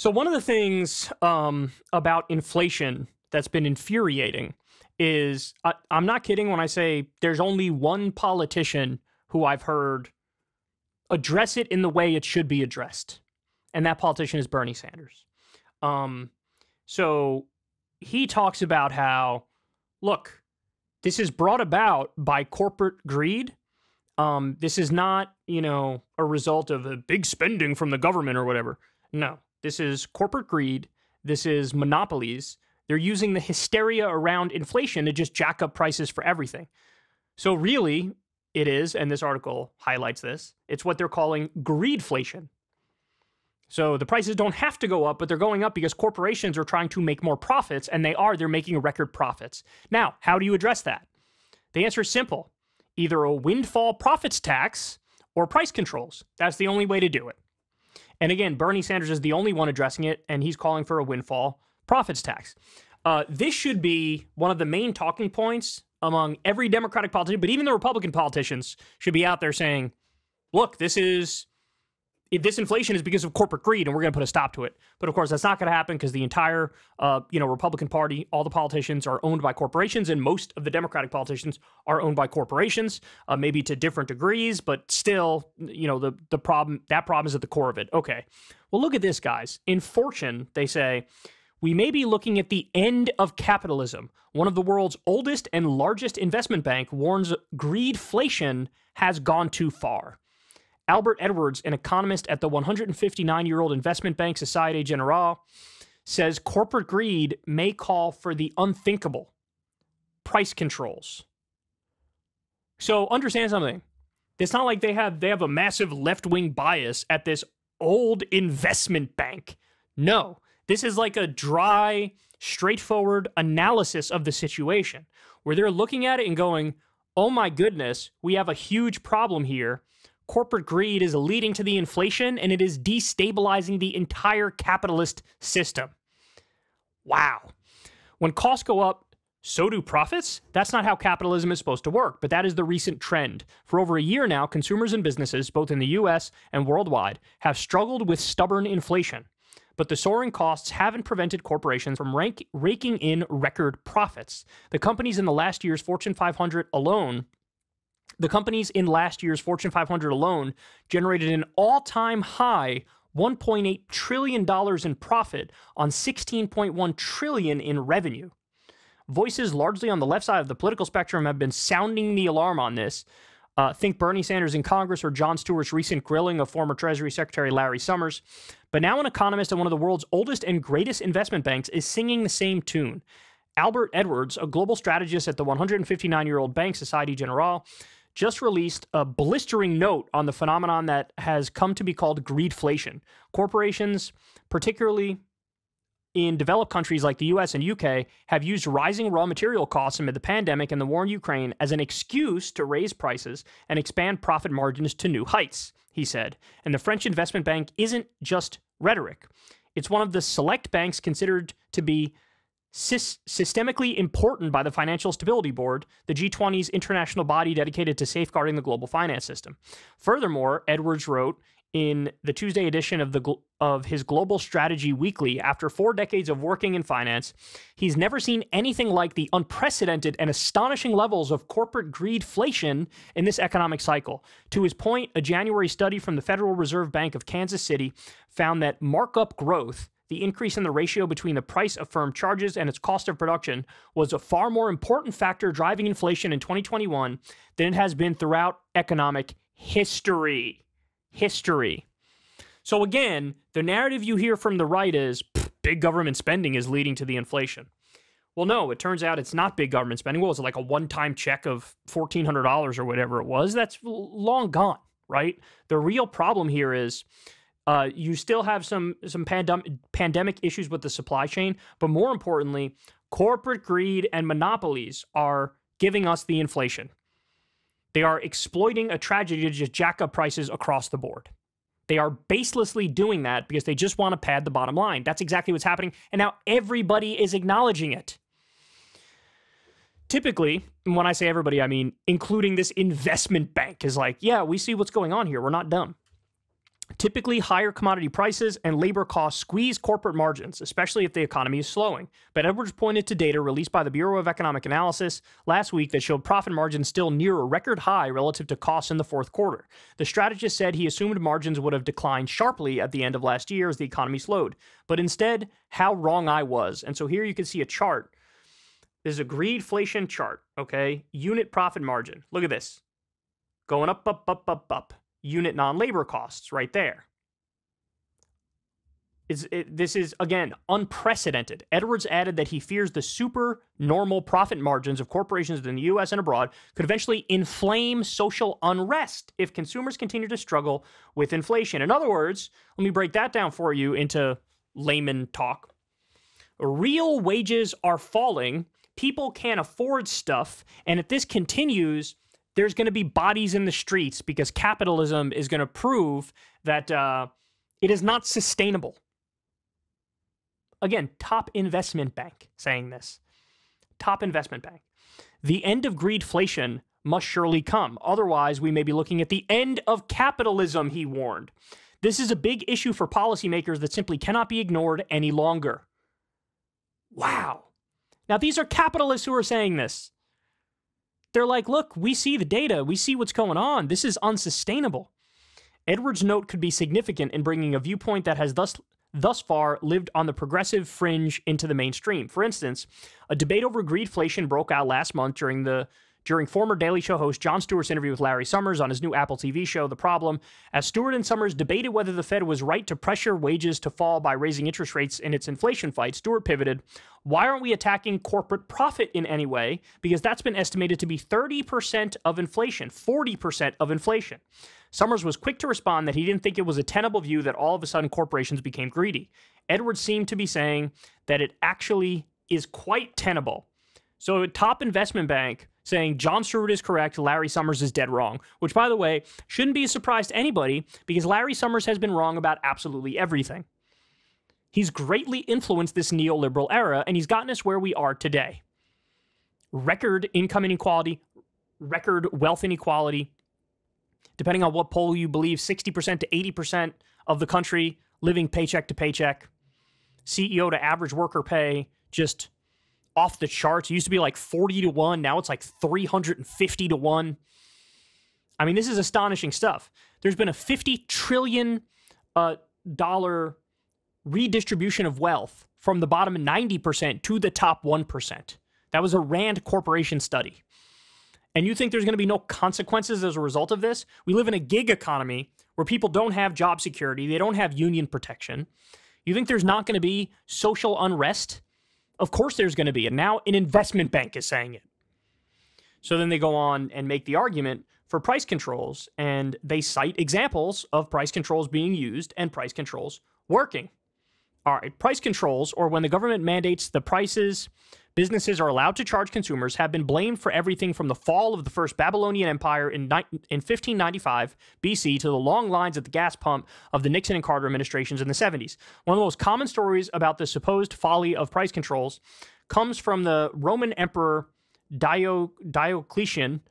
So one of the things about inflation that's been infuriating is I'm not kidding when I say there's only one politician who I've heard address it in the way it should be addressed, and that politician is Bernie Sanders. So he talks about how, look, this is brought about by corporate greed. This is not, a result of a big spending from the government or whatever. No, this is corporate greed. This is monopolies. They're using the hysteria around inflation to just jack up prices for everything. So really, it is, and this article highlights this, it's what they're calling greedflation. So the prices don't have to go up, but they're going up because corporations are trying to make more profits, and they're making record profits. Now, how do you address that? The answer is simple. Either a windfall profits tax or price controls. That's the only way to do it. And again, Bernie Sanders is the only one addressing it, and he's calling for a windfall profits tax. This should be one of the main talking points among every Democratic politician, but even the Republican politicians should be out there saying, look, this inflation is because of corporate greed, and we're going to put a stop to it. But of course, that's not going to happen because the entire, Republican Party, all the politicians are owned by corporations, and most of the Democratic politicians are owned by corporations, maybe to different degrees, but still, the problem is at the core of it. Okay, well, look at this, guys. In Fortune, they say, we may be looking at the end of capitalism. One of the world's oldest and largest investment bank warns greedflation has gone too far. Albert Edwards, an economist at the 159-year-old investment bank Societe Generale, says corporate greed may call for the unthinkable: price controls. So understand something. It's not like they have a massive left-wing bias at this old investment bank. No, this is like a dry, straightforward analysis of the situation where they're looking at it and going, oh my goodness, we have a huge problem here. Corporate greed is leading to the inflation, and it is destabilizing the entire capitalist system. Wow. When costs go up, so do profits? That's not how capitalism is supposed to work, but that is the recent trend. For over a year now, consumers and businesses, both in the US and worldwide, have struggled with stubborn inflation. But the soaring costs haven't prevented corporations from raking in record profits. The companies in last year's Fortune 500 alone generated an all-time high $1.8 trillion in profit on $16.1 trillion in revenue. Voices largely on the left side of the political spectrum have been sounding the alarm on this. Think Bernie Sanders in Congress or Jon Stewart's recent grilling of former Treasury Secretary Larry Summers. But now an economist at one of the world's oldest and greatest investment banks is singing the same tune. Albert Edwards, a global strategist at the 159-year-old bank Societe Generale, just released a blistering note on the phenomenon that has come to be called greedflation. Corporations, particularly in developed countries like the US and UK, have used rising raw material costs amid the pandemic and the war in Ukraine as an excuse to raise prices and expand profit margins to new heights, he said. And the French investment bank isn't just rhetoric. It's one of the select banks considered to be systemically important by the Financial Stability Board, the G20's international body dedicated to safeguarding the global finance system. Furthermore, Edwards wrote in the Tuesday edition of his Global Strategy Weekly, after 4 decades of working in finance, he's never seen anything like the unprecedented and astonishing levels of corporate greedflation in this economic cycle. To his point, a January study from the Federal Reserve Bank of Kansas City found that markup growth, the increase in the ratio between the price a firm charges and its cost of production, was a far more important factor driving inflation in 2021 than it has been throughout economic history. So again, the narrative you hear from the right is big government spending is leading to the inflation. Well, no, it turns out it's not big government spending. What was it, like a one-time check of $1,400 or whatever it was? That's long gone, right? The real problem here is you still have some pandemic issues with the supply chain, but more importantly, corporate greed and monopolies are giving us the inflation. They are exploiting a tragedy to just jack up prices across the board. They are baselessly doing that because they just want to pad the bottom line. That's exactly what's happening, and now everybody is acknowledging it. Typically, when I say everybody, I mean including this investment bank is like, yeah, we see what's going on here. We're not dumb. Typically, higher commodity prices and labor costs squeeze corporate margins, especially if the economy is slowing. But Edwards pointed to data released by the Bureau of Economic Analysis last week that showed profit margins still near a record high relative to costs in the fourth quarter. The strategist said he assumed margins would have declined sharply at the end of last year as the economy slowed. But instead, how wrong I was. And so here you can see a chart. This is a greedflation chart, okay? Unit profit margin. Look at this. Going up, up, up, up, up. Unit non-labor costs right there. This is, again, unprecedented. Edwards added that he fears the super normal profit margins of corporations in the U.S. and abroad could eventually inflame social unrest if consumers continue to struggle with inflation. In other words, let me break that down for you into layman talk. Real wages are falling. People can't afford stuff. And if this continues, there's going to be bodies in the streets because capitalism is going to prove that it is not sustainable. Again, top investment bank saying this. Top investment bank. The end of greedflation must surely come. Otherwise, we may be looking at the end of capitalism, he warned. This is a big issue for policymakers that simply cannot be ignored any longer. Wow. Now, these are capitalists who are saying this. They're like, look, we see the data. We see what's going on. This is unsustainable. Edwards' note could be significant in bringing a viewpoint that has thus far lived on the progressive fringe into the mainstream. For instance, a debate over greedflation broke out last month during former Daily Show host Jon Stewart's interview with Larry Summers on his new Apple TV show, The Problem. As Stewart and Summers debated whether the Fed was right to pressure wages to fall by raising interest rates in its inflation fight, Stewart pivoted, "Why aren't we attacking corporate profit in any way? Because that's been estimated to be 30% of inflation, 40% of inflation." Summers was quick to respond that he didn't think it was a tenable view that all of a sudden corporations became greedy. Edwards seemed to be saying that it actually is quite tenable. So a top investment bank saying Jon Stewart is correct, Larry Summers is dead wrong, which, by the way, shouldn't be a surprise to anybody because Larry Summers has been wrong about absolutely everything. He's greatly influenced this neoliberal era, and he's gotten us where we are today. Record income inequality, record wealth inequality. Depending on what poll you believe, 60% to 80% of the country living paycheck to paycheck. CEO to average worker pay just off the charts. It used to be like 40 to 1. Now it's like 350 to 1. I mean, this is astonishing stuff. There's been a $50 trillion redistribution of wealth from the bottom 90% to the top 1%. That was a Rand Corporation study. And you think there's going to be no consequences as a result of this? We live in a gig economy where people don't have job security. They don't have union protection. You think there's not going to be social unrest? Of course there's going to be. And now an investment bank is saying it. So then they go on and make the argument for price controls. And they cite examples of price controls being used and price controls working. All right, price controls, or when the government mandates the prices businesses are allowed to charge consumers, have been blamed for everything from the fall of the First Babylonian Empire in 1595 BC to the long lines at the gas pump of the Nixon and Carter administrations in the 70s. One of the most common stories about the supposed folly of price controls comes from the Roman Emperor Diocletian,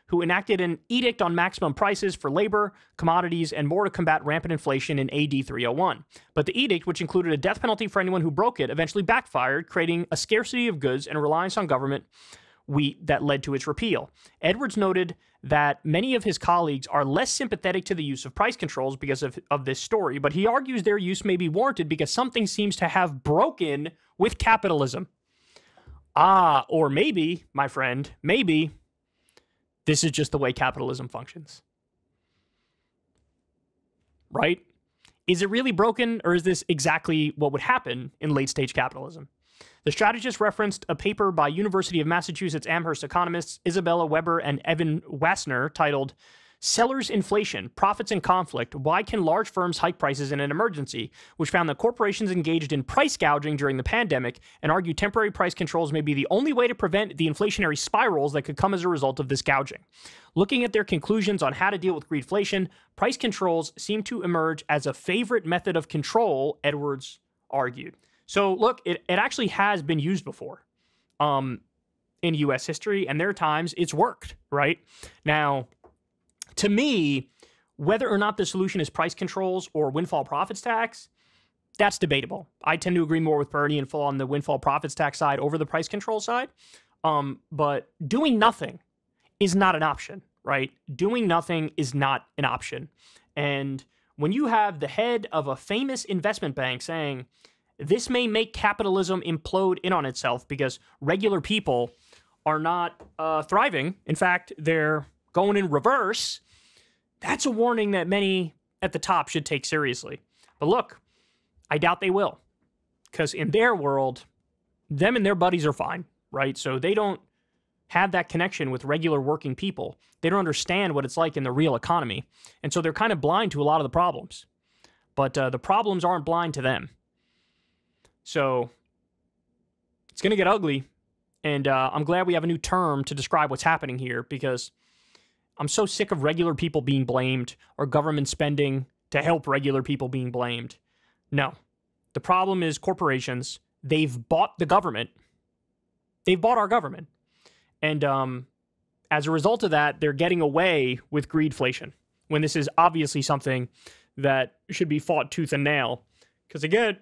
who enacted an edict on maximum prices for labor, commodities, and more to combat rampant inflation in AD 301. But the edict, which included a death penalty for anyone who broke it, eventually backfired, creating a scarcity of goods and a reliance on government that led to its repeal. Edwards noted that many of his colleagues are less sympathetic to the use of price controls because of this story, but he argues their use may be warranted because something seems to have broken with capitalism. Or maybe, my friend, maybe this is just the way capitalism functions. Right? Is it really broken, or is this exactly what would happen in late-stage capitalism? The strategist referenced a paper by University of Massachusetts Amherst economists Isabella Weber and Evan Wassner titled Sellers Inflation, Profits and Conflict, Why Can Large Firms Hike Prices in an Emergency?, which found that corporations engaged in price gouging during the pandemic and argued temporary price controls may be the only way to prevent the inflationary spirals that could come as a result of this gouging. Looking at their conclusions on how to deal with greedflation, price controls seem to emerge as a favorite method of control, Edwards argued. So look, it actually has been used before in U.S. history, and there are times it's worked, right? Now, to me, Whether or not the solution is price controls or windfall profits tax, that's debatable. I tend to agree more with Bernie and fall on the windfall profits tax side over the price control side. But doing nothing is not an option, right? Doing nothing is not an option. And when you have the head of a famous investment bank saying, this may make capitalism implode in on itself because regular people are not thriving. In fact, they're going in reverse. That's a warning that many at the top should take seriously. But look, I doubt they will. Because in their world, them and their buddies are fine, right? So they don't have that connection with regular working people. They don't understand what it's like in the real economy. And so they're kind of blind to a lot of the problems. But the problems aren't blind to them. So it's going to get ugly. And I'm glad we have a new term to describe what's happening here, because I'm so sick of regular people being blamed or government spending to help regular people being blamed. No. The problem is corporations. They've bought the government. They've bought our government. And as a result of that, they're getting away with greedflation, when this is obviously something that should be fought tooth and nail. Because again,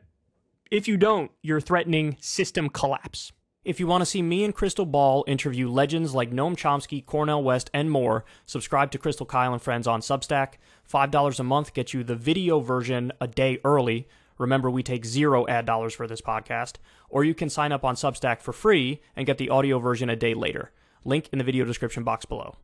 if you don't, you're threatening system collapse. If you want to see me and Crystal Ball interview legends like Noam Chomsky, Cornel West, and more, subscribe to Crystal Kyle and Friends on Substack. $5 a month gets you the video version a day early. Remember, we take 0 ad dollars for this podcast. Or you can sign up on Substack for free and get the audio version a day later. Link in the video description box below.